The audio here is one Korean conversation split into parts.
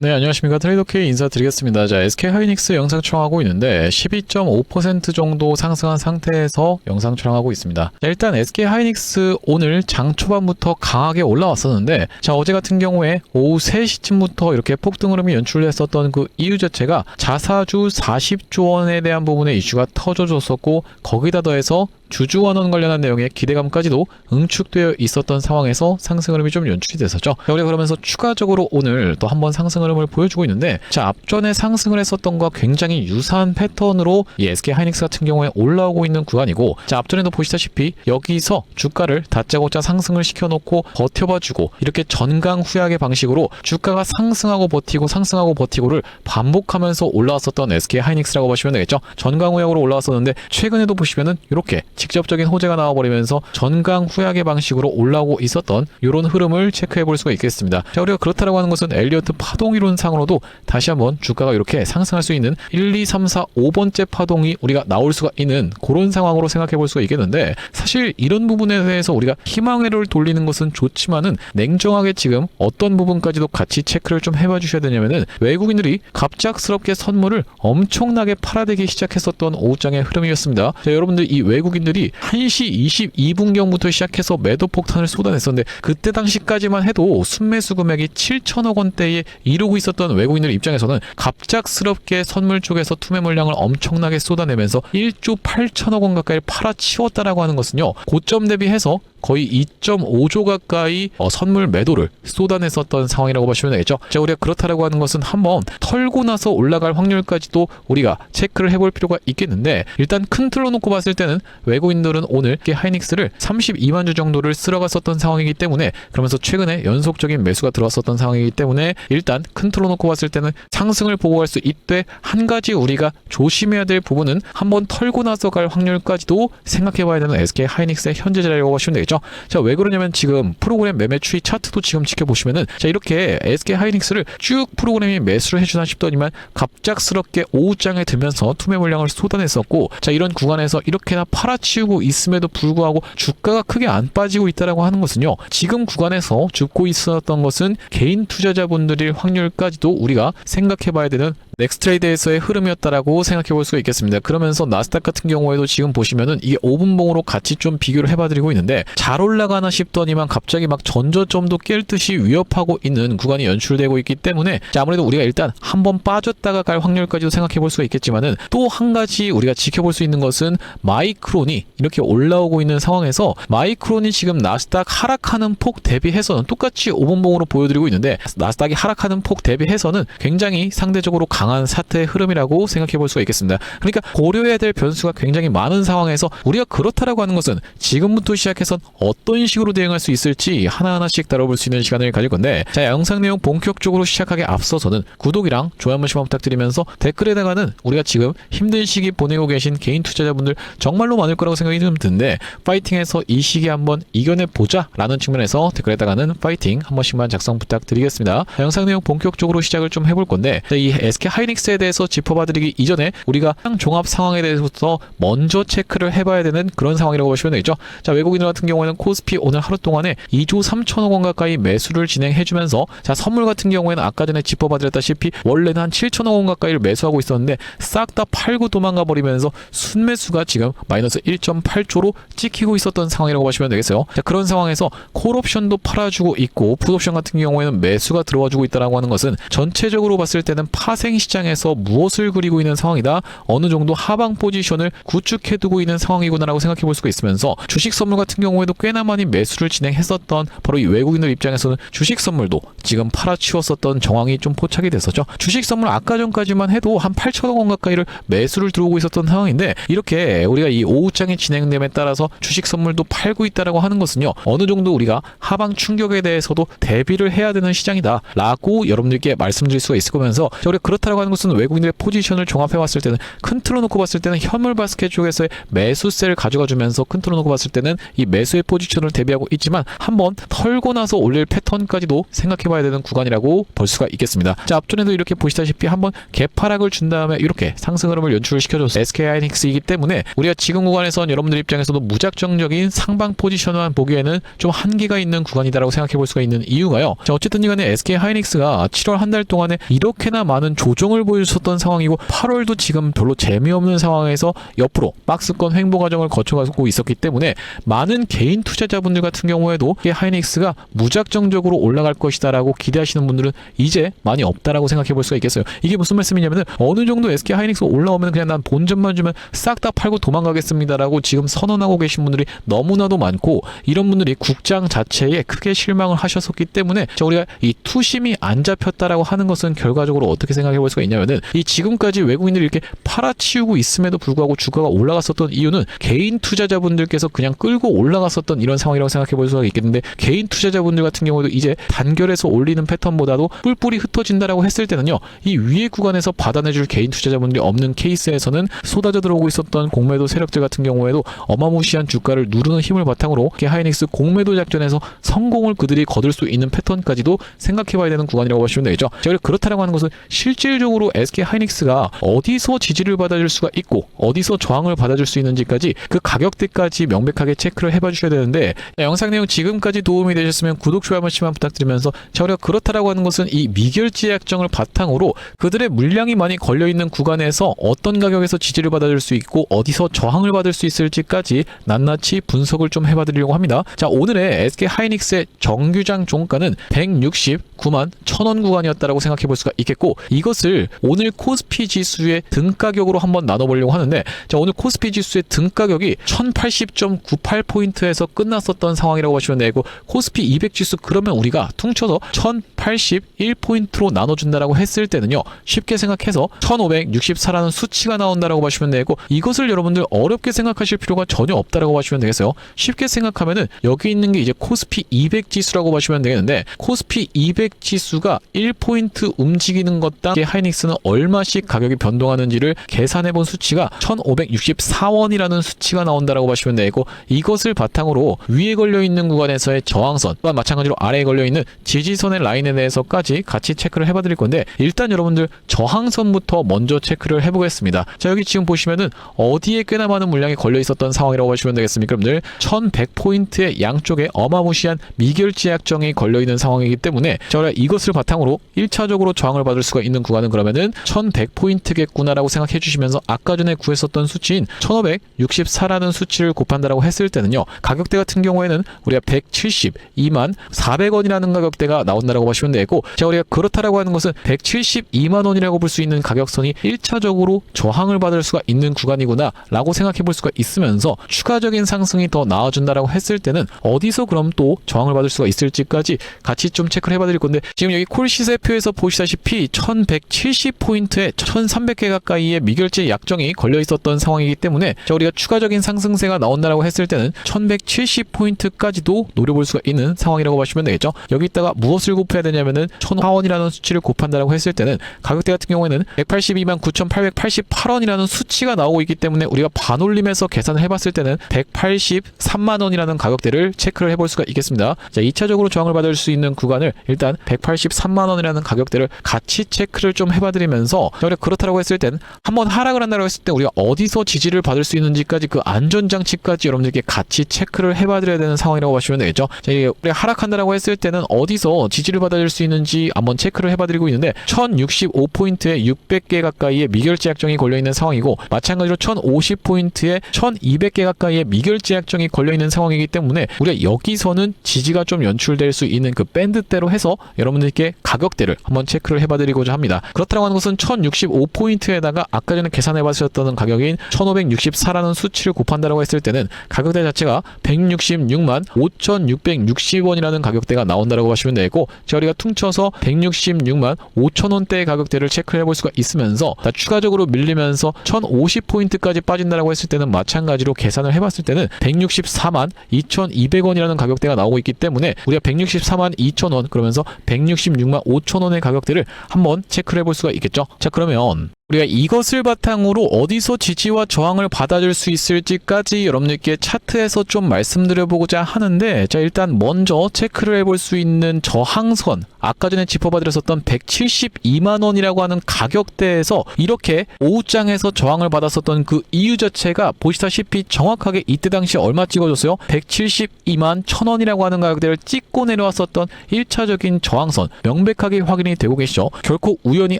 네, 안녕하십니까. 트레이더K 인사드리겠습니다. 자, SK하이닉스 영상 촬영하고 있는데 12.5% 정도 상승한 상태에서 영상 촬영하고 있습니다. 자, 일단 SK하이닉스 오늘 장 초반부터 강하게 올라왔었는데, 자, 어제 같은 경우에 오후 3시쯤부터 이렇게 폭등 흐름이 연출됐었던 그 이유 자체가 자사주 40조 원에 대한 부분의 이슈가 터져줬었고, 거기다 더해서 주주환원 관련한 내용의 기대감까지도 응축되어 있었던 상황에서 상승 흐름이 좀 연출이 됐었죠. 자, 우리가 그러면서 추가적으로 오늘 또 한번 상승 흐름을 보여주고 있는데, 자, 앞전에 상승을 했었던 것과 굉장히 유사한 패턴으로 이 SK하이닉스 같은 경우에 올라오고 있는 구간이고, 자, 앞전에도 보시다시피 여기서 주가를 다짜고짜 상승을 시켜놓고 버텨봐주고, 이렇게 전강후약의 방식으로 주가가 상승하고 버티고 상승하고 버티고를 반복하면서 올라왔었던 SK하이닉스라고 보시면 되겠죠. 전강후약으로 올라왔었는데, 최근에도 보시면은 이렇게 직접적인 호재가 나와버리면서 전강후약의 방식으로 올라오고 있었던 이런 흐름을 체크해 볼 수가 있겠습니다. 자, 우리가 그렇다라고 하는 것은 엘리어트 파동 이론상으로도 다시 한번 주가가 이렇게 상승할 수 있는 1, 2, 3, 4, 5번째 파동이 우리가 나올 수가 있는 그런 상황으로 생각해 볼 수가 있겠는데, 사실 이런 부분에 대해서 우리가 희망회를 돌리는 것은 좋지만은 냉정하게 지금 어떤 부분까지도 같이 체크를 좀 해봐 주셔야 되냐면은, 외국인들이 갑작스럽게 선물을 엄청나게 팔아대기 시작했었던 오후장의 흐름이었습니다. 자, 여러분들 이 외국인들이 1시 22분경부터 시작해서 매도 폭탄을 쏟아냈었는데, 그때 당시까지만 해도 순매수 금액이 7천억 원대에 이르고 있었던 외국인들 입장에서는 갑작스럽게 선물 쪽에서 투매 물량을 엄청나게 쏟아내면서 1조 8천억 원 가까이 팔아치웠다라고 하는 것은요, 고점 대비해서 거의 2.5조 가까이 선물 매도를 쏟아냈었던 상황이라고 보시면 되겠죠. 자, 우리가 그렇다라고 하는 것은 한번 털고 나서 올라갈 확률까지도 우리가 체크를 해볼 필요가 있겠는데, 일단 큰 틀로 놓고 봤을 때는 외국인들은 오늘 하이닉스를 32만 주 정도를 쓸어갔었던 상황이기 때문에, 그러면서 최근에 연속적인 매수가 들어왔었던 상황이기 때문에 일단 큰 틀로 놓고 봤을 때는 상승을 보고 갈 수 있되, 한 가지 우리가 조심해야 될 부분은 한번 털고 나서 갈 확률까지도 생각해 봐야 되는 SK하이닉스의 현재 자리라고 보시면 되겠죠. 자, 왜 그러냐면 지금 프로그램 매매 추이 차트도 지금 지켜보시면은, 자, 이렇게 SK하이닉스를 쭉 프로그램이 매수를 해주나 싶더니만 갑작스럽게 오후장에 들면서 투매 물량을 쏟아냈었고, 자, 이런 구간에서 이렇게나 팔아치우고 있음에도 불구하고 주가가 크게 안 빠지고 있다라고 하는 것은요, 지금 구간에서 죽고 있었던 것은 개인 투자자분들일 확률까지도 우리가 생각해 봐야 되는 넥스트레이드에서의 흐름이었다라고 생각해 볼 수가 있겠습니다. 그러면서 나스닥 같은 경우에도 지금 보시면은 이게 5분봉으로 같이 좀 비교를 해봐 드리고 있는데, 잘 올라가나 싶더니만 갑자기 막 전저점도 깰 듯이 위협하고 있는 구간이 연출되고 있기 때문에, 자, 아무래도 우리가 일단 한번 빠졌다가 갈 확률까지도 생각해 볼 수가 있겠지만은, 또 한 가지 우리가 지켜볼 수 있는 것은 마이크론이 이렇게 올라오고 있는 상황에서 마이크론이 지금 나스닥 하락하는 폭 대비해서는 똑같이 5분봉으로 보여드리고 있는데, 나스닥이 하락하는 폭 대비해서는 굉장히 상대적으로 강한 사태의 흐름이라고 생각해 볼 수가 있겠습니다. 그러니까 고려해야 될 변수가 굉장히 많은 상황에서 우리가 그렇다라고 하는 것은 지금부터 시작해서 어떤 식으로 대응할 수 있을지 하나하나씩 다뤄볼 수 있는 시간을 가질 건데, 자, 영상 내용 본격적으로 시작하기 앞서서는 구독이랑 좋아요 한 번씩만 부탁드리면서, 댓글에다가는 우리가 지금 힘든 시기 보내고 계신 개인 투자자분들 정말로 많을 거라고 생각이 좀 드는데, 파이팅해서 이 시기 한번 이겨내 보자 라는 측면에서 댓글에다가는 파이팅 한 번씩만 작성 부탁드리겠습니다. 자, 영상 내용 본격적으로 시작을 좀 해볼 건데, 자, 이 SK하이닉스에 대해서 짚어봐드리기 이전에 우리가 종합 상황에 대해서 먼저 체크를 해봐야 되는 그런 상황이라고 보시면 되겠죠. 자, 외국인들 같은 경우에는 코스피 오늘 하루 동안에 2조 3천억 원 가까이 매수를 진행해주면서, 자, 선물 같은 경우에는 아까 전에 짚어봐드렸다시피 원래는 한 7천억 원 가까이를 매수하고 있었는데 싹 다 팔고 도망가 버리면서 순매수가 지금 마이너스 1.8조로 찍히고 있었던 상황이라고 보시면 되겠어요. 자, 그런 상황에서 콜옵션도 팔아주고 있고 풋옵션 같은 경우에는 매수가 들어와주고 있다라고 하는 것은 전체적으로 봤을 때는 파생 시장에서 무엇을 그리고 있는 상황이다, 어느 정도 하방 포지션을 구축해두고 있는 상황이구나라고 생각해 볼 수가 있으면서, 주식 선물 같은 경우에도 꽤나 많이 매수를 진행했었던 바로 이 외국인들 입장에서는 주식 선물도 지금 팔아치웠었던 정황이 좀 포착이 됐었죠. 주식 선물 아까 전까지만 해도 한 8천억 원 가까이를 매수를 들어오고 있었던 상황인데, 이렇게 우리가 이 오후장의 진행됨에 따라서 주식 선물도 팔고 있다라고 하는 것은요, 어느 정도 우리가 하방 충격에 대해서도 대비를 해야 되는 시장이다 라고 여러분들께 말씀드릴 수가 있을 거면서, 우리가 그렇다라고 그렇다고 하는 것은 외국인들의 포지션을 종합해 봤을 때는 큰 틀로 놓고 봤을 때는 현물 바스켓 쪽에서의 매수세를 가져가 주면서 큰 틀로 놓고 봤을 때는 이 매수의 포지션을 대비하고 있지만 한번 털고 나서 올릴 패턴까지도 생각해 봐야 되는 구간이라고 볼 수가 있겠습니다. 자, 앞전에도 이렇게 보시다시피 한번 개파락을 준 다음에 이렇게 상승 흐름을 연출시켜줘서 SK하이닉스이기 때문에 우리가 지금 구간에선 여러분들 입장에서도 무작정적인 상방 포지션만 보기에는 좀 한계가 있는 구간이다라고 생각해 볼 수가 있는 이유가요. 자, 어쨌든 이간에 SK하이닉스가 7월 한 달 동안에 이렇게나 많은 조정을 보여줬었던 상황이고 8월도 지금 별로 재미없는 상황에서 옆으로 박스권 횡보 과정을 거쳐가고 있었기 때문에 많은 개인 투자자분들 같은 경우에도 하이닉스가 무작정적으로 올라갈 것이다라고 기대하시는 분들은 이제 많이 없다라고 생각해 볼 수가 있겠어요. 이게 무슨 말씀이냐면은 어느 정도 SK하이닉스가 올라오면 그냥 난 본전만 주면 싹 다 팔고 도망가겠습니다라고 지금 선언하고 계신 분들이 너무나도 많고 이런 분들이 국장 자체에 크게 실망을 하셨었기 때문에 자, 우리가 이 투심이 안 잡혔다라고 하는 것은 결과적으로 어떻게 생각해 볼 수가 있냐면은 이 지금까지 외국인들이 이렇게 팔아치우고 있음에도 불구하고 주가가 올라갔었던 이유는 개인 투자자분들께서 그냥 끌고 올라갔었던 이런 상황이라고 생각해 볼 수가 있겠는데 개인 투자자분들 같은 경우도 이제 단결해서 올리는 패턴보다도 뿔뿔이 흩어진다라고 했을 때는요 이 위에 구간에서 받아내줄 개인 투자자분들이 없는 케이스에서는 쏟아져 들어오고 있었던 공매도 세력들 같은 경우에도 어마무시한 주가를 누르는 힘을 바탕으로 하이닉스 공매도 작전에서 성공을 그들이 거둘 수 있는 패턴까지도 생각해 봐야 되는 구간이라고 보시면 되겠죠. 자, 그렇다라고 하는 것은 실질적으로 SK하이닉스가 어디서 지지를 받아줄 수가 있고 어디서 저항을 받아줄 수 있는지까지 그 가격대까지 명백하게 체크를 해봐 주셔야 되는데 자, 영상 내용 지금까지 도움이 되셨으면 구독, 좋아요 한 번씩만 부탁드리면서 자, 우리가 그렇다라고 하는 것은 이 미결제 약정을 바탕으로 그들의 물량이 많이 걸려있는 구간에서 어떤 가격에서 지지를 받아줄 수 있고 어디서 저항을 받을 수 있을지까지 낱낱이 분석을 좀 해봐 드리려고 합니다. 자, 오늘의 SK하이닉스의 정규장 종가는 169만 1,000원 구간이었다라고 생각해 볼 수가 있겠고 이것을 오늘 코스피 지수의 등가격으로 한번 나눠보려고 하는데 자, 오늘 코스피 지수의 등가격이 1080.98포인트에서 끝났었던 상황이라고 보시면 되고 코스피 200 지수 그러면 우리가 퉁쳐서 1081포인트로 나눠준다라고 했을 때는요 쉽게 생각해서 1564라는 수치가 나온다라고 보시면 되고 이것을 여러분들 어렵게 생각하실 필요가 전혀 없다라고 보시면 되겠어요. 쉽게 생각하면은 여기 있는 게 이제 코스피 200 지수라고 보시면 되겠는데 코스피 200 지수가 1포인트 움직이는 것당 하이닉스는 얼마씩 가격이 변동하는지를 계산해 본 수치가 1564원이라는 수치가 나온다라고 보시면 되고 이것을 바탕으로 위에 걸려있는 구간에서의 저항선 또한 마찬가지로 아래에 걸려있는 지지선의 라인에 대해서까지 같이 체크를 해봐 드릴 건데 일단 여러분들 저항선부터 먼저 체크를 해보겠습니다. 자, 여기 지금 보시면은 어디에 꽤나 많은 물량이 걸려 있었던 상황이라고 보시면 되겠습니까? 여러분들 1100포인트의 양쪽에 어마무시한 미결제 약정이 걸려 있는 상황이기 때문에 자, 이것을 바탕으로 1차적으로 저항을 받을 수가 있는 구간은 그러면은 1100포인트겠구나라고 생각해 주시면서 아까 전에 구했었던 수치인 1564라는 수치를 곱한다라고 했을 때는요 가격대 같은 경우에는 우리가 172만 400원이라는 가격대가 나온다라고 보시면 되고 자, 우리가 그렇다라고 하는 것은 172만 원이라고 볼 수 있는 가격선이 1차적으로 저항을 받을 수가 있는 구간이구나 라고 생각해 볼 수가 있으면서 추가적인 상승이 더 나와준다라고 했을 때는 어디서 그럼 또 저항을 받을 수가 있을지까지 같이 좀 체크를 해봐 드릴 건데 지금 여기 콜 시세표에서 보시다시피 1170포인트에 1300개 가까이의 미결제 약정이 걸려 있었던 상황이기 때문에 자, 우리가 추가적인 상승세가 나온다라고 했을 때는 1170포인트까지도 노려볼 수가 있는 상황이라고 보시면 되겠죠. 여기다가 무엇을 곱해야 되냐면은 1004원이라는 수치를 곱한다라고 했을 때는 가격대 같은 경우에는 182만 9888원이라는 수치가 나오고 있기 때문에 우리가 반올림해서 계산을 해봤을 때는 183만 원이라는 가격대를 체크를 해볼 수가 있겠습니다. 자, 2차적으로 저항을 받을 수 있는 구간을 일단 183만 원이라는 가격대를 같이 체크를 좀 해봐드리면서 우리가 그렇다라고 했을 땐 한번 하락을 한다고 했을 때 우리가 어디서 지지를 받을 수 있는지까지 그 안전장치까지 여러분들께 같이 체크를 해봐드려야 되는 상황이라고 보시면 되겠죠. 자, 우리가 하락한다라고 했을 때는 어디서 지지를 받을 수 있는지 한번 체크를 해봐드리고 있는데 1065포인트에 600개 가까이의 미결제 약정이 걸려있는 상황이고 마찬가지로 1050포인트에 1200개 가까이의 미결제 약정이 걸려있는 상황이기 때문에 우리가 여기서는 지지가 좀 연출될 수 있는 그 밴드대로 해서 여러분들께 가격대를 한번 체크를 해봐드리고자 합니다. 그렇다고 하는 것은 1065포인트에다가 아까 전에 계산해봤었던 가격인 1564라는 수치를 곱한다라고 했을 때는 가격대 자체가 166만 5660원이라는 가격대가 나온다라고 하시면 되고 자, 우리가 퉁쳐서 166만 5천원대의 가격대를 체크를 해볼 수가 있으면서 추가적으로 밀리면서 1050포인트까지 빠진다라고 했을 때는 마찬가지로 계산을 해봤을 때는 164만 2200원이라는 가격대가 나오고 있기 때문에 우리가 164만 2000원 그러면서 166만 5천원의 가격대를 한번 체크를 해볼 수가 있겠죠. 자, 그러면 우리가 이것을 바탕으로 어디서 지지와 저항을 받아줄 수 있을지까지 여러분들께 차트에서 좀 말씀드려보고자 하는데, 자, 일단 먼저 체크를 해볼 수 있는 저항선, 아까 전에 짚어봐드렸었던 172만원이라고 하는 가격대에서 이렇게 오후장에서 저항을 받았었던 그 이유 자체가 보시다시피 정확하게 이때 당시 얼마 찍어줬어요? 172만 1000원이라고 하는 가격대를 찍고 내려왔었던 1차적인 저항선, 명백하게 확인이 되고 계시죠. 결코 우연이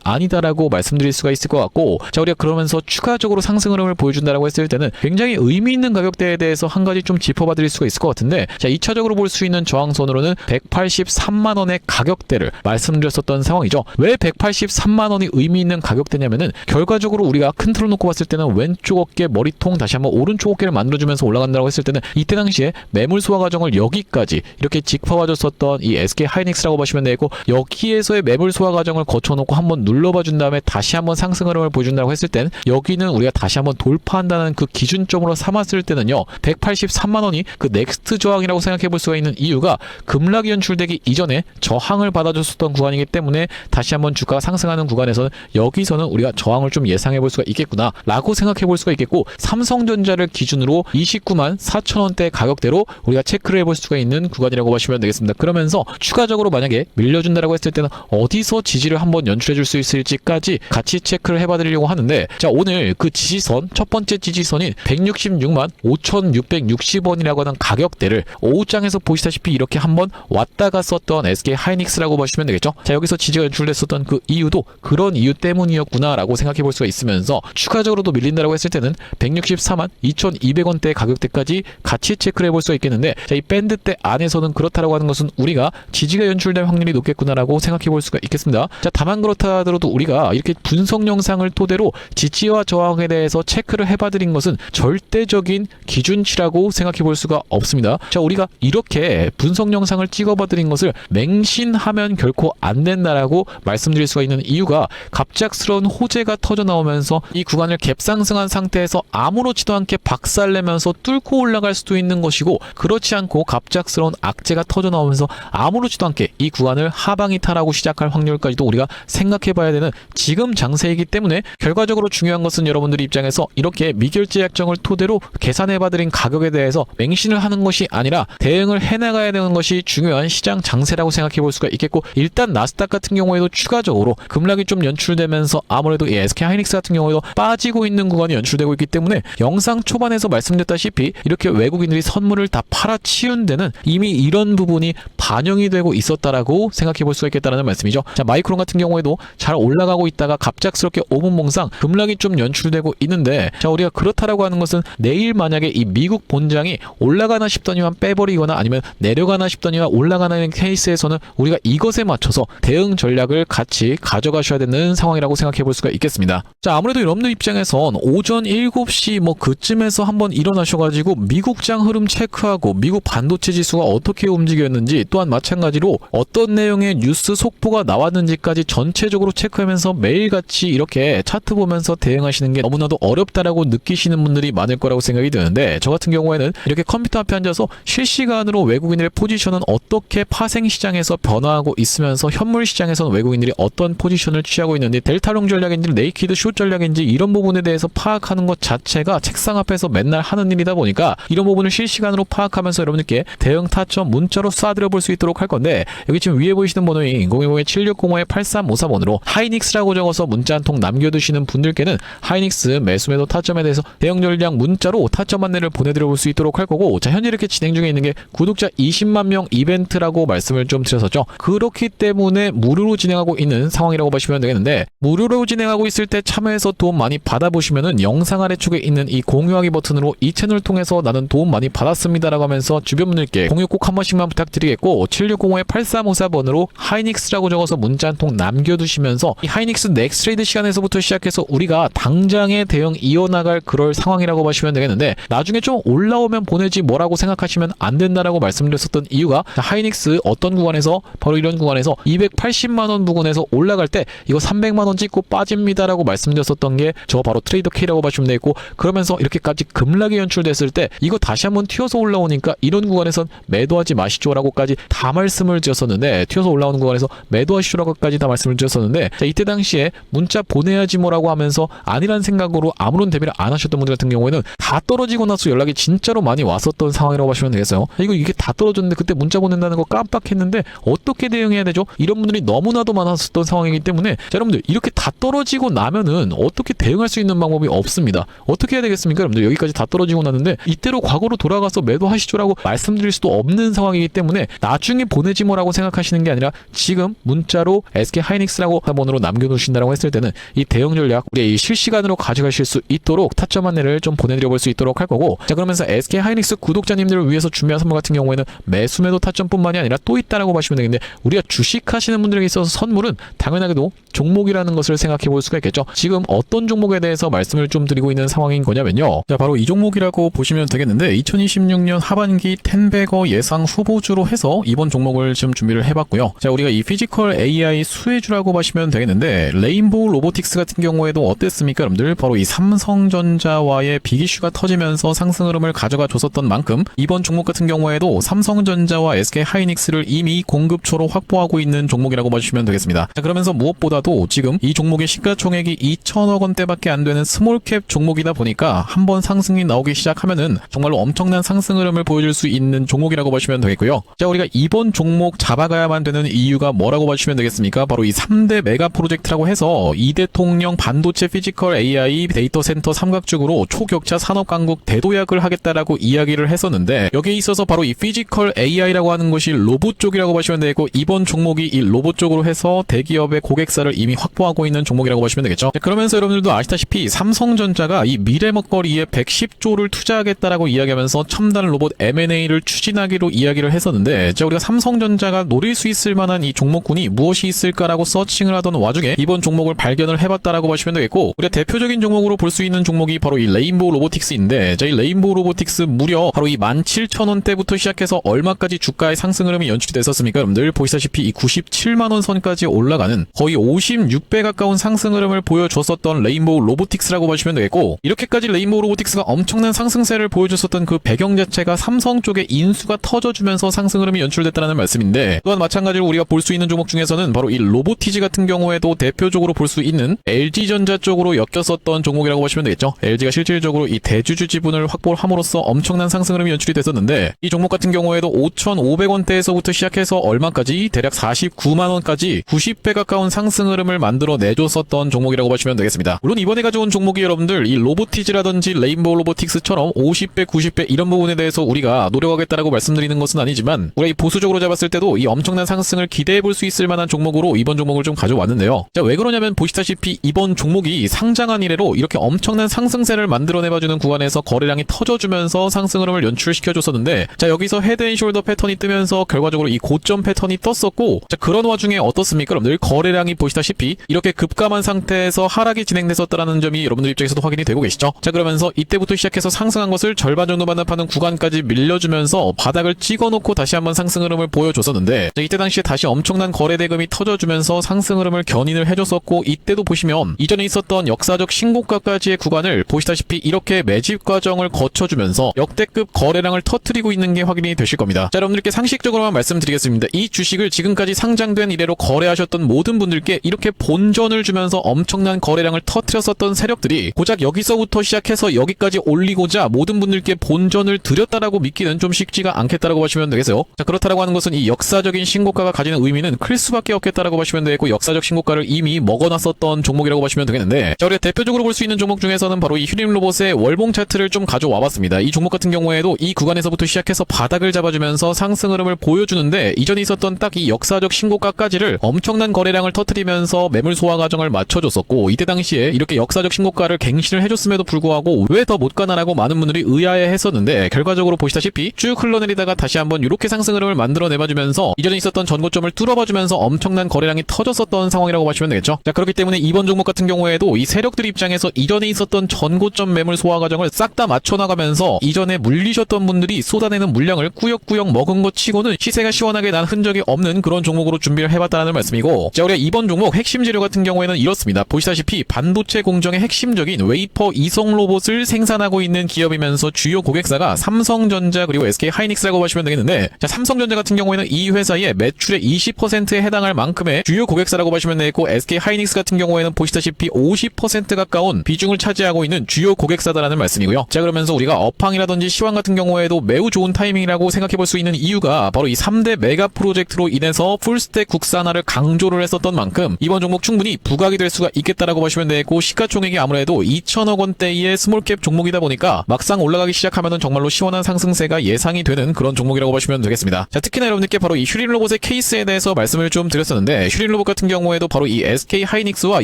아니다라고 말씀드릴 수가 있을 것 같고, 자, 우리가 그러면서 추가적으로 상승 흐름을 보여준다라고 했을 때는 굉장히 의미 있는 가격대에 대해서 한 가지 좀 짚어봐 드릴 수가 있을 것 같은데, 자, 2차적으로 볼 수 있는 저항선으로는 183만원의 가격대를 말씀드렸었던 상황이죠. 왜 183만원이 의미 있는 가격대냐면은 결과적으로 우리가 큰 틀을 놓고 봤을 때는 왼쪽 어깨 머리통 다시 한번 오른쪽 어깨를 만들어주면서 올라간다고 했을 때는 이때 당시에 매물 소화 과정을 여기까지 이렇게 짚어봐 줬었던 이 SK 하이닉스라고 보시면 되고, 여기에서의 매물 소화 과정을 거쳐놓고 한번 눌러봐 준 다음에 다시 한번 상승 흐름을 보여준다고 했을 때는 여기는 우리가 다시 한번 돌파한다는 그 기준점으로 삼았을 때는요, 183만원이 그 넥스트 저항이라고 생각해 볼 수가 있는 이유가 급락이 연출되기 이전에 저항을 받아줬었던 구간이기 때문에 다시 한번 주가가 상승하는 구간에서는 여기서는 우리가 저항을 좀 예상해 볼 수가 있겠구나 라고 생각해 볼 수가 있겠고, 삼성전자를 기준으로 29만 4천원대 가격대로 우리가 체크를 해볼 수가 있는 구간이라고 보시면 되겠습니다. 그러면서 추가적으로 만약에 밀려준다라고 했을 때는 어디서 지지를 한번 연출해 줄 수 있을지까지 같이 체크를 해봐드리려고 하는데, 자, 오늘 그 지지선, 첫 번째 지지선인 166만 5,660원이라고 하는 가격대를 오후장에서 보시다시피 이렇게 한번 왔다 갔었던 SK 하이닉스라고 보시면 되겠죠. 자, 여기서 지지가 연출됐었던 그 이유도 그런 이유 때문이었구나 라고 생각해 볼 수가 있으면서, 추가적으로도 밀린다라고 했을 때는 164만 2,200원대 가격대까지 같이 체크를 해볼 수가 있겠는데, 자, 이 밴드대 안에서는 그렇다라고 하는 것은 우리가 지지가 연출될 확률이 높겠구나라고 생각해 볼 수가 있겠습니다. 자, 다만 그렇다 하더라도 우리가 이렇게 분석 영상을 토대로 지지와 저항에 대해서 체크를 해봐드린 것은 절대적인 기준치라고 생각해 볼 수가 없습니다. 자, 우리가 이렇게 분석 영상을 찍어봐드린 것을 맹신하면 결코 안 된다라고 말씀드릴 수가 있는 이유가, 갑작스러운 호재가 터져 나오면서 이 구간을 갭상승한 상태에서 아무렇지도 않게 박살내면서 뚫고 올라갈 수도 있는 것이고, 그렇지 않고 갑작스러운 악재가 터져 나오면서 아무렇지도 않게 이 구간을 하방이 타라고 시작할 확률까지도 우리가 생각해 봐야 되는 지금 장세이기 때문에, 결과적으로 중요한 것은 여러분들 입장에서 이렇게 미결제 약정을 토대로 계산해 봐드린 가격에 대해서 맹신을 하는 것이 아니라 대응을 해나가야 되는 것이 중요한 시장 장세라고 생각해 볼 수가 있겠고, 일단 나스닥 같은 경우에도 추가적으로 급락이 좀 연출되면서 아무래도 이 SK 하이닉스 같은 경우에도 빠지고 있는 구간이 연출되고 있기 때문에, 영상 초반에서 말씀드렸다시피 이렇게 외국인들이 선물을 다 팔아치운 데는 이미 이런 부분이 반영이 되고 있었다라고 생각해 볼 수가 있겠다는 말씀이죠. 자, 마이크론 같은 경우에도 잘 올라가고 있다가 갑작스럽게 5분 봉상 급락이 좀 연출되고 있는데, 자, 우리가 그렇다라고 하는 것은 내일 만약에 이 미국 본장이 올라가나 싶더니만 빼버리거나 아니면 내려가나 싶더니만 올라가는 케이스에서는 우리가 이것에 맞춰서 대응 전략을 같이 가져가셔야 되는 상황이라고 생각해 볼 수가 있겠습니다. 자, 아무래도 여러분들 입장에선 오전 7시 뭐 그쯤에서 한번 일어나셔가지고 미국장 흐름 체크하고 미국 반도체 지수가 어떻게 움직였는지, 또한 마찬가지로 어떤 내용의 뉴스 속보가 나왔는지까지 전체적으로 체크하면서 매일같이 이렇게 차트 보면서 대응하시는 게 너무나도 어렵다라고 느끼시는 분들이 많을 거라고 생각이 드는데, 저 같은 경우에는 이렇게 컴퓨터 앞에 앉아서 실시간으로 외국인들의 포지션은 어떻게 파생 시장에서 변화하고 있으면서 현물 시장에서는 외국인들이 어떤 포지션을 취하고 있는지, 델타롱 전략인지 네이키드 숏 전략인지 이런 부분에 대해서 파악하는 것 자체가 책상 앞에서 맨날 하는 일이다 보니까, 이런 부분을 실시간으로 파악하면서 여러분들께 대응 타점 문자로 쏴드려 볼 수 있도록 할 건데, 여기 지금 위에 보이시는 번호인 010-7605-8354번으로 하이닉스라고 적어서 문자 한 통 남겨두시는 분들께는 하이닉스 매수매도 타점에 대해서 대응 전략 문자로 타점 안내를 보내드려 볼 수 있도록 할 거고, 자, 현재 이렇게 진행 중에 있는 게 구독자 20만 명 이벤트라고 말씀을 좀 드렸었죠. 그렇기 때문에 무료로 진행하고 있는 상황이라고 보시면 되겠는데, 무료로 진행하고 있을 때 참여해서 도움 많이 받아보시면은 영상 아래쪽에 있는 이 공유하기 버튼으로 이 채널을 통해서 나는 도움 많이 받았습니다라고 하면서 주변 분들께 공유 꼭 한 번씩만 부탁드리겠고, 7605-8354번으로 하이닉스라고 적어서 문자 한 통 남겨두시면서 이 하이닉스 넥스트레이드 시간에 구간에서부터 시작해서 우리가 당장의 대응 이어나갈 그럴 상황이라고 보시면 되겠는데, 나중에 좀 올라오면 보내지 뭐라고 생각하시면 안 된다라고 말씀드렸었던 이유가, 하이닉스 어떤 구간에서, 바로 이런 구간에서 280만원 부근에서 올라갈 때 이거 300만원 찍고 빠집니다라고 말씀드렸었던 게 저 바로 트레이더 K라고 보시면 되겠고, 그러면서 이렇게까지 급락이 연출됐을 때 이거 다시 한번 튀어서 올라오니까 이런 구간에선 매도하지 마시죠 라고까지 다 말씀을 드렸었는데, 튀어서 올라오는 구간에서 매도하시죠 라고까지 다 말씀을 드렸었는데, 자, 이때 당시에 문자 보내야지 뭐라고 하면서 아니란 생각으로 아무런 대비를 안 하셨던 분들 같은 경우에는 다 떨어지고 나서 연락이 진짜로 많이 왔었던 상황이라고 보시면 되겠어요. 이게 다 떨어졌는데 그때 문자 보낸다는 거 깜빡했는데 어떻게 대응해야 되죠? 이런 분들이 너무나도 많았었던 상황이기 때문에, 자, 여러분들 이렇게 다 떨어지고 나면은 어떻게 대응할 수 있는 방법이 없습니다. 어떻게 해야 되겠습니까? 여러분들 여기까지 다 떨어지고 났는데 이때로 과거로 돌아가서 매도하시죠라고 말씀드릴 수도 없는 상황이기 때문에, 나중에 보내지 뭐라고 생각하시는 게 아니라 지금 문자로 SK 하이닉스라고 번호로 남겨놓으신다라고 했을 때는 이 대응 전략 우리 실시간으로 가져가실 수 있도록 타점 안내를 좀 보내드려 볼 수 있도록 할 거고, 자, 그러면서 SK 하이닉스 구독자님들을 위해서 준비한 선물 같은 경우에는 매수 매도 타점뿐만이 아니라 또 있다라고 보시면 되겠는데, 우리가 주식하시는 분들에게 있어서 선물은 당연하게도 종목이라는 것을 생각해 볼 수가 있겠죠. 지금 어떤 종목에 대해서 말씀을 좀 드리고 있는 상황인 거냐면요, 자, 바로 이 종목이라고 보시면 되겠는데, 2026년 하반기 텐베거 예상 후보주로 해서 이번 종목을 지금 준비를 해봤고요. 자, 우리가 이 피지컬 AI 수혜주라고 보시면 되겠는데, 레인보우 로보틱스 같은 경우에도 어땠습니까 여러분들? 바로 이 삼성전자와의 빅이슈가 터지면서 상승 흐름을 가져가 줬었던 만큼, 이번 종목 같은 경우에도 삼성전자와 SK 하이닉스를 이미 공급초로 확보하고 있는 종목이라고 보시면 되겠습니다. 자, 그러면서 무엇보다도 지금 이 종목의 시가총액이 2천억 원대밖에 안 되는 스몰캡 종목이다 보니까 한번 상승이 나오기 시작하면은 정말로 엄청난 상승 흐름을 보여줄 수 있는 종목이라고 보시면 되겠고요. 자, 우리가 이번 종목 잡아가야만 되는 이유가 뭐라고 보시면 되겠습니까? 바로 이 3대 메가 프로젝트라고 해서 이대통령 반도체 피지컬 AI 데이터 센터 삼각죽으로 초격차 산업 강국 대도약을 하겠다라고 이야기를 했었는데, 여기에 있어서 바로 이 피지컬 AI라고 하는 것이 로봇 쪽이라고 보시면 되고, 이번 종목이 이 로봇 쪽으로 해서 대기업의 고객사를 이미 확보하고 있는 종목이라고 보시면 되겠죠. 자, 그러면서 여러분들도 아시다시피 삼성전자가 이 미래 먹거리에 110조를 투자하겠다라고 이야기하면서 첨단 로봇 M&A를 추진하기로 이야기를 했었는데, 자, 우리가 삼성전자가 노릴 수 있을 만한 이 종목군이 무엇이 있을까라고 서칭을 하던 와중에 이번 종목을 발견을 해봤다라고 보시면 되겠고, 우리가 대표적인 종목으로 볼 수 있는 종목이 바로 이 레인보우 로보틱스인데, 자, 이 레인보우 로보틱스 무려 바로 이 17,000원대부터 시작해서 얼마까지 주가의 상승 흐름이 연출이 됐었습니까? 여러분들 보시다시피 이 97만원 선까지 올라가는 거의 56배 가까운 상승 흐름을 보여줬었던 레인보우 로보틱스라고 보시면 되겠고, 이렇게까지 레인보우 로보틱스가 엄청난 상승세를 보여줬었던 그 배경 자체가 삼성 쪽의 인수가 터져주면서 상승 흐름이 연출됐다는 말씀인데, 또한 마찬가지로 우리가 볼 수 있는 종목 중에서는 바로 이 로보티지 같은 경우에도 대표적으로 볼 수 있는 LG전자 쪽으로 엮였었던 종목이라고 보시면 되겠죠. LG가 실질적으로 이 대주주 지분을 확보함으로써 엄청난 상승 흐름이 연출이 됐었는데, 이 종목 같은 경우에도 5,500원대에서부터 시작해서 얼마까지 대략 49만원까지 90배 가까운 상승 흐름을 만들어 내줬었던 종목이라고 보시면 되겠습니다. 물론 이번에 가져온 종목이 여러분들 이 로보티지라든지 레인보우 로보틱스처럼 50배, 90배 이런 부분에 대해서 우리가 노력하겠다라고 말씀드리는 것은 아니지만, 우리가 이 보수적으로 잡았을 때도 이 엄청난 상승을 기대해 볼 수 있을 만한 종목으로 이번 종목을 좀 가져왔는데요. 자, 왜 그러냐면 보시다시피 이번 종목이 상장한 이래로 이렇게 엄청난 상승세를 만들어내봐주는 구간에서 거래량이 터져주면서 상승 흐름을 연출시켜줬었는데, 자, 여기서 헤드앤숄더 패턴이 뜨면서 결과적으로 이 고점 패턴이 떴었고, 자, 그런 와중에 어떻습니까? 여러분들 거래량이 보시다시피 이렇게 급감한 상태에서 하락이 진행됐었다는 점이 여러분들 입장에서도 확인이 되고 계시죠? 자, 그러면서 이때부터 시작해서 상승한 것을 절반 정도 반납하는 구간까지 밀려주면서 바닥을 찍어놓고 다시 한번 상승 흐름을 보여줬었는데, 자, 이때 당시에 다시 엄청난 거래 대금이 터져주면서 상승 흐름을 견인을 해줬었고, 이때도 보시면 이전에 있었던 역사적 신고가까지의 구간을 보시다시피 이렇게 매집 과정을 거쳐주면서 역대급 거래량을 터뜨리고 있는 게 확인이 되실 겁니다. 자, 여러분들께 상식적으로만 말씀드리겠습니다. 이 주식을 지금까지 상장된 이래로 거래하셨던 모든 분들께 이렇게 본전을 주면서 엄청난 거래량을 터뜨렸었던 세력들이 고작 여기서부터 시작해서 여기까지 올리고자 모든 분들께 본전을 드렸다라고 믿기는 좀 쉽지가 않겠다라고 보시면 되겠어요. 자, 그렇다라고 하는 것은 이 역사적인 신고가가 가지는 의미는 클 수밖에 없겠다라고 보시면 되겠고, 역사적 신고가를 이미 먹어놨었던 종목이라고 보시면 되겠는데, 자, 우리가 대표적으로 볼 수 있는 종목 중에서는 바로 이 휴림로봇의 월봉 차트를 좀 가져와 봤습니다. 이 종목 같은 경우에도 이 구간에서부터 시작해서 바닥을 잡아주면서 상승 흐름을 보여주는데, 이전에 있었던 딱 이 역사적 신고가까지를 엄청난 거래량을 터뜨리면서 매물 소화 과정을 맞춰줬었고, 이때 당시에 이렇게 역사적 신고가를 갱신을 해줬음에도 불구하고 왜 더 못 가나라고 많은 분들이 의아해 했었는데, 결과적으로 보시다시피 쭉 흘러내리다가 다시 한번 이렇게 상승 흐름을 만들어내봐주면서 이전에 있었던 전고점을 뚫어봐주면서 엄청난 거래량이 터졌었던 상황이라고 보시면 되겠죠. 자, 그렇기 때문에 때문에 이번 종목 같은 경우에도 이 세력들 입장에서 이전에 있었던 전고점 매물 소화 과정을 싹 다 맞춰나가면서 이전에 물리셨던 분들이 쏟아내는 물량을 꾸역꾸역 먹은 것 치고는 시세가 시원하게 난 흔적이 없는 그런 종목으로 준비를 해봤다는 말씀이고, 자, 우리가 이번 종목 핵심 재료 같은 경우에는 이렇습니다. 보시다시피 반도체 공정의 핵심적인 웨이퍼 이성 로봇을 생산하고 있는 기업이면서 주요 고객사가 삼성전자 그리고 SK하이닉스라고 보시면 되겠는데, 자, 삼성전자 같은 경우에는 이 회사의 매출의 20%에 해당할 만큼의 주요 고객사라고 보시면 되겠고, SK하이닉스 같은 경우에는 보시다시피 50% 가까운 비중을 차지하고 있는 주요 고객사다라는 말씀이고요. 자, 그러면서 우리가 업황이라든지 시황 같은 경우에도 매우 좋은 타이밍이라고 생각해볼 수 있는 이유가 바로 이 3대 메가 프로젝트로 인해서 풀스택 국산화를 강조를 했었던 만큼 이번 종목 충분히 부각이 될 수가 있겠다라고 보시면 되고, 시가총액이 아무래도 2천억 원대의 스몰캡 종목이다 보니까 막상 올라가기 시작하면은 정말로 시원한 상승세가 예상이 되는 그런 종목이라고 보시면 되겠습니다. 자, 특히나 여러분들께 바로 이 슈린로봇의 케이스에 대해서 말씀을 좀 드렸었는데, 슈린로봇 같은 경우에도 바로 이 SK하이닉스와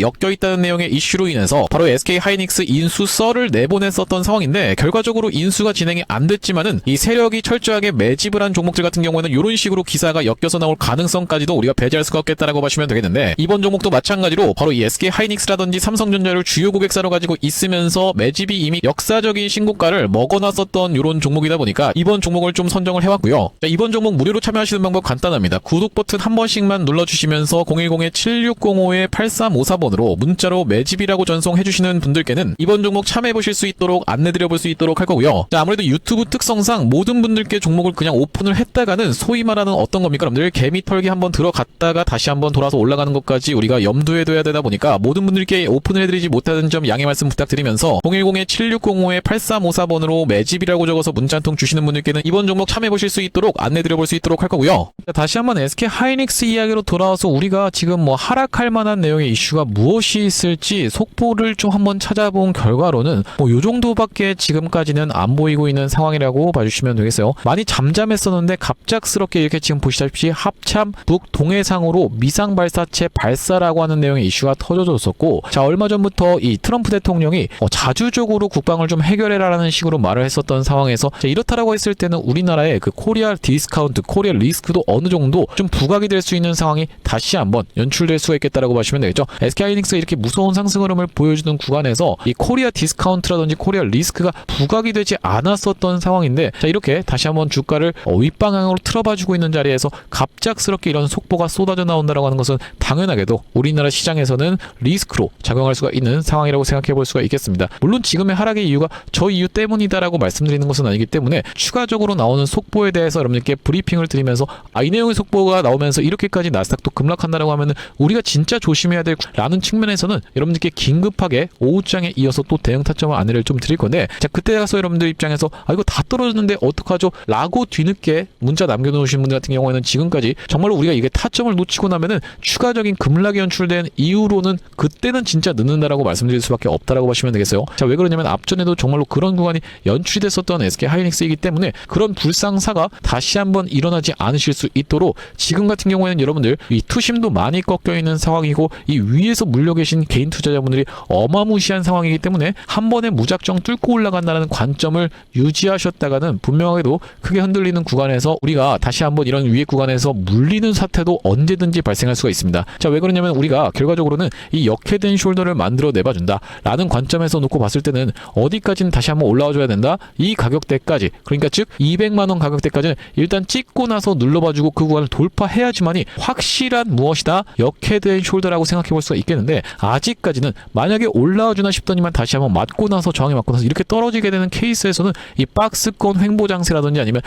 엮여있다는 내용의 이슈로 인해서 바로 SK하이닉스 인수 썰을 내보냈었던 상황인데, 결과적으로 인수가 진행이 안 됐지만은 이 세력이 철저하게 매집을 한 종목들 같은 경우에는 이런 식으로 기사가 엮여서 나올 가능성까지도 우리가 배제할 수가 없겠다라고 보시면 되겠는데, 이번 종목도 마찬가지로 바로 이 SK하이닉스라든지 삼성전자를 주요 고객사로 가지고 있으면서 매집이 이미 역사적인 신고가를 먹어놨었던 이런 종목이다 보니까 이번 종목을 좀 선정을 해왔고요. 자, 이번 종목 무료로 참여하시는 방법 간단합니다. 구독 버튼 한 번씩만 눌러주시면서 010-7605-8354번으로 문자로 매집이라고 전송해주시는 분들께는 이번 종목 참여해보실 수 있도록 안내드려볼 수 있도록 할 거고요. 자, 아무래도 유튜브 특성상 모든 분들께 종목을 그냥 오픈을 했다가는 소위 말하는 어떤 겁니까? 여러분들 개미 털기 한번 들어갔다가 다시 한번 돌아서 올라가는 것까지 우리가 염두에 둬야 되다 보니까 모든 분들께 오픈을 해드리지 못하는 점 양해 말씀 부탁드리면서 010-7605-8354번으로 매집이라고 적어서 문자 한 통 주시는 분들께는 이번 종목 참여해보실 수 있도록 안내드려볼 수 있도록 할 거고요. 자, 다시 한번 SK하이닉스 이야기로 돌아와서 우리가 지금 뭐 하락할 만한 내용의 이슈가 무엇이 있을지 속보를 좀 한번 찾아본 결과로는 뭐 요 정도밖에 지금까지는 안 보이고 있는 상황이라고 봐주시면 되겠어요. 많이 잠잠했었는데 갑작스럽게 이렇게 지금 보시다시피 합참 북 동해상으로 미상 발사체 발사라고 하는 내용의 이슈가 터져졌었고, 자, 얼마 전부터 이 트럼프 대통령이 자주적으로 국방을 좀 해결해라라는 식으로 말을 했었던 상황에서, 자, 이렇다라고 했을 때는 우리나라의 그 코리아 디스카운트, 코리아 리스크도 어느 정도 좀 부각이 될 수 있는 상황이 다시 한번 연출될 수가 있겠다라고 보시면 되겠죠. SK하이닉스가 이렇게 무서운 상승 흐름을 보여주는 구간에서 이 코리아 디스카운트라든지 코리아 리스크가 부각이 되지 않았었던 상황인데, 자, 이렇게 다시 한번 주가를 윗방향으로 틀어봐주고 있는 자리에서 갑작스럽게 이런 속보가 쏟아져 나온다라고 하는 것은 당연하게도 우리나라 시장에서는 리스크로 작용할 수가 있는 상황이라고 생각해 볼 수가 있겠습니다. 물론 지금의 하락의 이유가 저 이유 때문이다라고 말씀드리는 것은 아니기 때문에 추가적으로 나오는 속보에 대해서 여러분들께 브리핑을 드리면서, 이 내용의 속보가 나오면서 이렇게까지 나스닥도 급락한다라고 하면은 우리가 진짜 조심해야 될 라는 측면에서는 여러분들께 긴급하게 오후장에 이어서 또 대응 타점을 안내를 좀 드릴 건데, 자, 그때 가서 여러분들 입장에서 이거 다 떨어졌는데 어떡하죠? 라고 뒤늦게 문자 남겨놓으신 분들 같은 경우에는 지금까지 정말로 우리가 이게 타점을 놓치고 나면은 추가적인 급락이 연출된 이후로는 그때는 진짜 늦는다라고 말씀드릴 수밖에 없다라고 보시면 되겠어요. 자, 왜 그러냐면 앞전에도 정말로 그런 구간이 연출이 됐었던 SK하이닉스이기 때문에 그런 불상사가 다시 한번 일어나지 않으실 수 있도록 지금 같은 경우에는 여러분들 이 투심도 많이 꺾여 있는 상황이고, 이 위에서 물려 계신 개인 투자자분들이 어마무시한 상황이기 때문에 한 번에 무작정 뚫고 올라간다는 관점을 유지하셨다가는 분명하게도 크게 흔들리는 구간에서 우리가 다시 한번 이런 위에 구간에서 물리는 사태도 언제든지 발생할 수가 있습니다. 자, 왜 그러냐면 우리가 결과적으로는 이 역해된 숄더를 만들어 내봐준다 라는 관점에서 놓고 봤을 때는 어디까지는 다시 한번 올라와줘야 된다, 이 가격대까지, 그러니까 즉 200만원 가격대까지는 일단 찍고 나서 눌러봐주고 그 구간을 돌파해야지만이 확실한 무엇이다, 역해된 숄더라고 생각해 볼 수가 있겠는데, 아직까지는 만약에 올라와주나 싶더니만 다시 한번 맞고 나서 저항에 맞고 나서 이렇게 떨어지게 되는 케이스에서는 이 박스권 횡보 장세라든지 아니면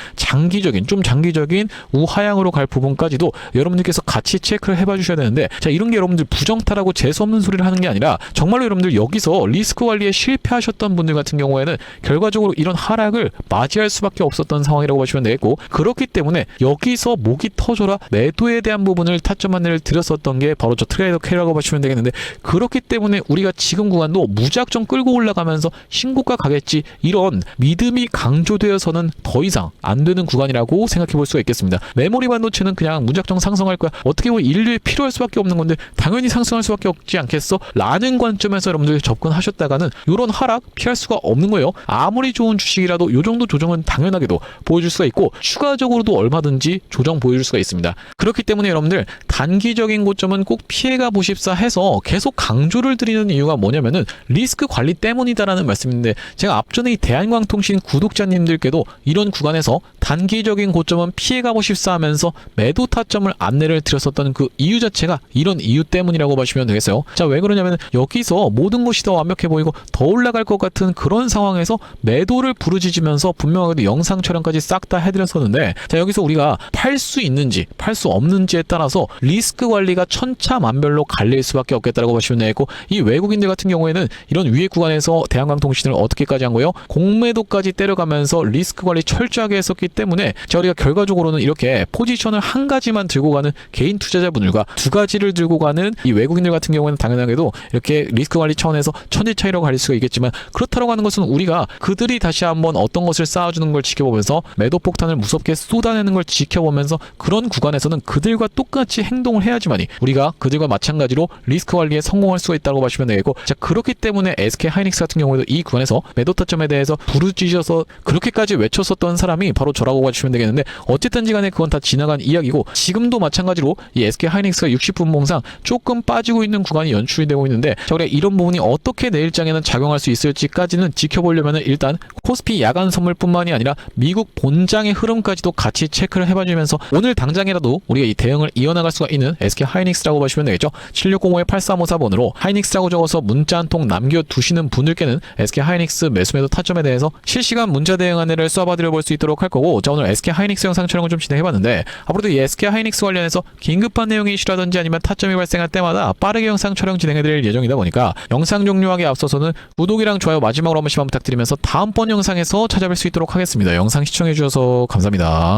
좀 장기적인 우하향으로 갈 부분까지도 여러분들께서 같이 체크를 해봐 주셔야 되는데, 자, 이런 게 여러분들 부정타라고 재수없는 소리를 하는 게 아니라 정말로 여러분들 여기서 리스크 관리에 실패하셨던 분들 같은 경우에는 결과적으로 이런 하락을 맞이할 수밖에 없었던 상황이라고 보시면 되겠고, 그렇기 때문에 여기서 목이 터져라 매도에 대한 부분을 타점 안내를 드렸었던 게 바로 저 트레이더 캐리라고 보시면 되겠는데, 그렇기 때문에 우리가 지금 구간도 무작정 끌고 올라가면서 신고가 가겠지, 이런 믿음이 강조되어서는 더 이상 안 되는 구간이라고 생각해 볼 수가 있겠습니다. 메모리 반도체는 그냥 무작정 상승할 거야, 어떻게 보면 인류에 필요할 수밖에 없는 건데 당연히 상승할 수밖에 없지 않겠어? 라는 관점에서 여러분들 접근하셨다가는 이런 하락 피할 수가 없는 거예요. 아무리 좋은 주식이라도 이 정도 조정은 당연하게도 보여줄 수가 있고, 추가적으로도 얼마든지 조정 보여줄 수가 있습니다. 그렇기 때문에 여러분들 단기적인 고점은 꼭 피해가 보십사 해서 계속 강조를 드리는 이유가 뭐냐면은 리스크 관리 때문이다라는 말씀인데, 제가 앞전에 이 대한광통신 구독자님들께도 이런 구간에서 단기적인 고점은 피해가고 싶사 하면서 매도 타점을 안내를 드렸었던 그 이유 자체가 이런 이유 때문이라고 보시면 되겠어요. 자, 왜 그러냐면 여기서 모든 것이 더 완벽해 보이고 더 올라갈 것 같은 그런 상황에서 매도를 부르짖으면서 분명하게도 영상 촬영까지 싹 다 해드렸었는데, 자, 여기서 우리가 팔 수 있는지 팔 수 없는지에 따라서 리스크 관리가 천차만별로 갈릴 수밖에 없겠다라고 보시면 되겠고, 이 외국인들 같은 경우에는 이런 위에 구간에서 대한광통신을 어떻게까지 한 거예요? 공매도까지 때려가면서 리스크 관리 철저하게 했었기 때문에, 자, 우리가 결과적으로는 이렇게 포지션을 한 가지만 들고 가는 개인 투자자분들과 두 가지를 들고 가는 이 외국인들 같은 경우에는 당연하게도 이렇게 리스크 관리 차원에서 천지 차이라고 갈릴 수가 있겠지만, 그렇다고 하는 것은 우리가 그들이 다시 한번 어떤 것을 쌓아주는 걸 지켜보면서 매도 폭탄을 무섭게 쏟아내는 걸 지켜보면서 그런 구간에서는 그들과 똑같이 행동을 해야지만이 우리가 그들과 마찬가지로 리스크 관리에 성공할 수가 있다고 보시면 되겠고, 자, 그렇기 때문에 SK 하이닉스 같은 경우에도 이 구간에서 매도 타점에 대해서 부르짖어서 그렇게까지 외쳤었던 사람이 바로 저라고 봐주시면 되겠는데, 어쨌든지 간에 그건 다 지나간 이야기고, 지금도 마찬가지로 이 SK 하이닉스가 60분봉상 조금 빠지고 있는 구간이 연출이 되고 있는데, 자, 그래 이런 부분이 어떻게 내일장에는 작용할 수 있을지까지는 지켜보려면 일단 코스피 야간 선물뿐만이 아니라 미국 본장의 흐름까지도 같이 체크를 해봐주면서 오늘 당장이라도 우리가 이 대응을 이어나갈 수가 있는 SK 하이닉스라고 보시면 되겠죠. 7605-8354번으로 하이닉스라고 적어서 문자 한 통 남겨두시는 분들께는 SK 하이닉스 매수매도 타점에 대해서 실시간 문자 대응 안내를 쏴봐드려 볼 수 있도록 할 거고, 자, 오늘 SK 하이닉스 영상 촬영을 좀 진행해봤는데, 앞으로도 이 SK 하이닉스 관련해서 긴급한 내용이 이슈라든지 아니면 타점이 발생할 때마다 빠르게 영상 촬영 진행해드릴 예정이다 보니까 영상 종료하기에 앞서서는 구독이랑 좋아요 마지막으로 한 번씩만 부탁드리면서 다음번 영상에서 찾아뵐 수 있도록 하겠습니다. 영상 시청해주셔서 감사합니다.